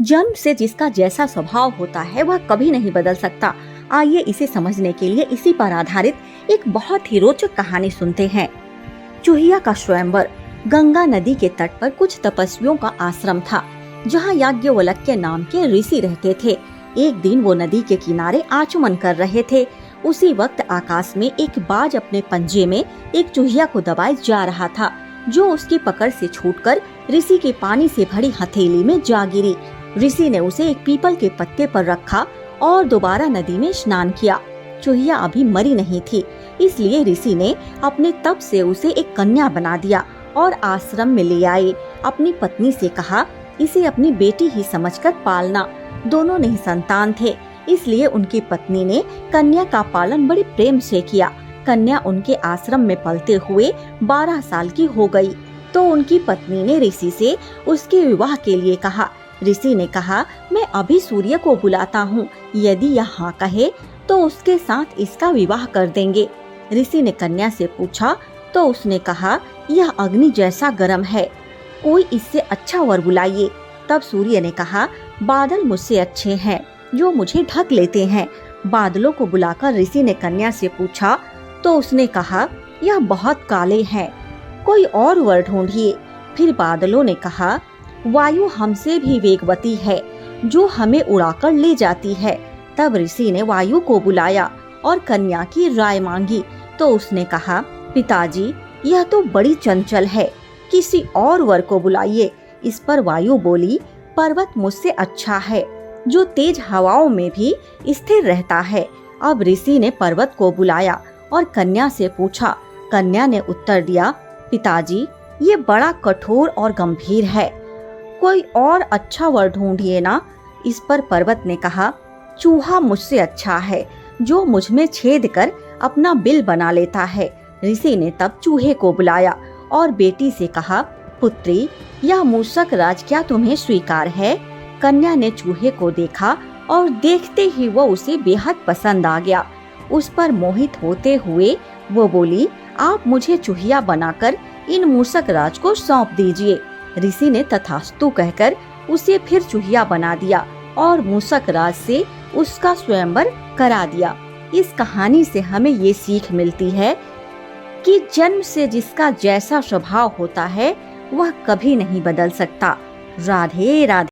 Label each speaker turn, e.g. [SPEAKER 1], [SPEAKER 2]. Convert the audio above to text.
[SPEAKER 1] जन्म से जिसका जैसा स्वभाव होता है वह कभी नहीं बदल सकता। आइए इसे समझने के लिए इसी पर आधारित एक बहुत ही रोचक कहानी सुनते हैं। चूहिया का स्वयंवर। गंगा नदी के तट पर कुछ तपस्वियों का आश्रम था, जहाँ याज्ञवल्क्य नाम के ऋषि रहते थे। एक दिन वो नदी के किनारे आचमन कर रहे थे। उसी वक्त आकाश में एक बाज अपने पंजे में एक चूहिया को दबाए जा रहा था, जो उसकी पकड़ से छूटकर ऋषि के पानी से भरी हथेली में जा गिरी। ऋषि ने उसे एक पीपल के पत्ते पर रखा और दोबारा नदी में स्नान किया। चूहिया अभी मरी नहीं थी, इसलिए ऋषि ने अपने तप से उसे एक कन्या बना दिया और आश्रम में ले आए। अपनी पत्नी से कहा, इसे अपनी बेटी ही समझकर पालना। दोनों नहीं संतान थे, इसलिए उनकी पत्नी ने कन्या का पालन बड़ी प्रेम से किया। कन्या उनके आश्रम में पलते हुए 12 साल की हो गई, तो उनकी पत्नी ने ऋषि से उसके विवाह के लिए कहा। ऋषि ने कहा, मैं अभी सूर्य को बुलाता हूँ, यदि यह हाँ कहे तो उसके साथ इसका विवाह कर देंगे। ऋषि ने कन्या से पूछा तो उसने कहा, यह अग्नि जैसा गर्म है, कोई इससे अच्छा वर बुलाइए। तब सूर्य ने कहा, बादल मुझसे अच्छे हैं, जो मुझे ढक लेते हैं। बादलों को बुलाकर ऋषि ने कन्या से पूछा तो उसने कहा, यह बहुत काले हैं, कोई और वर ढूंढिए। फिर बादलों ने कहा, वायु हमसे भी वेगवती है, जो हमें उड़ाकर ले जाती है। तब ऋषि ने वायु को बुलाया और कन्या की राय मांगी, तो उसने कहा, पिताजी, यह तो बड़ी चंचल है, किसी और वर को बुलाइए। इस पर वायु बोली, पर्वत मुझसे अच्छा है, जो तेज हवाओं में भी स्थिर रहता है। अब ऋषि ने पर्वत को बुलाया और कन्या से पूछा। कन्या ने उत्तर दिया, पिताजी, ये बड़ा कठोर और गंभीर है, कोई और अच्छा वर ढूंढिए ना। इस पर पर्वत ने कहा, चूहा मुझसे अच्छा है, जो मुझ में छेद कर अपना बिल बना लेता है। ऋषि ने तब चूहे को बुलाया और बेटी से कहा, पुत्री, यह मूषक राज क्या तुम्हें स्वीकार है? कन्या ने चूहे को देखा और देखते ही वो उसे बेहद पसंद आ गया। उस पर मोहित होते हुए वो बोली, आप मुझे चूहिया बनाकर इन मूषक राज को सौंप दीजिए। ऋषि ने तथास्तु कहकर उसे फिर चूहिया बना दिया और मूषक राज से उसका स्वयंवर करा दिया। इस कहानी से हमें ये सीख मिलती है कि जन्म से जिसका जैसा स्वभाव होता है वह कभी नहीं बदल सकता। राधे राधे।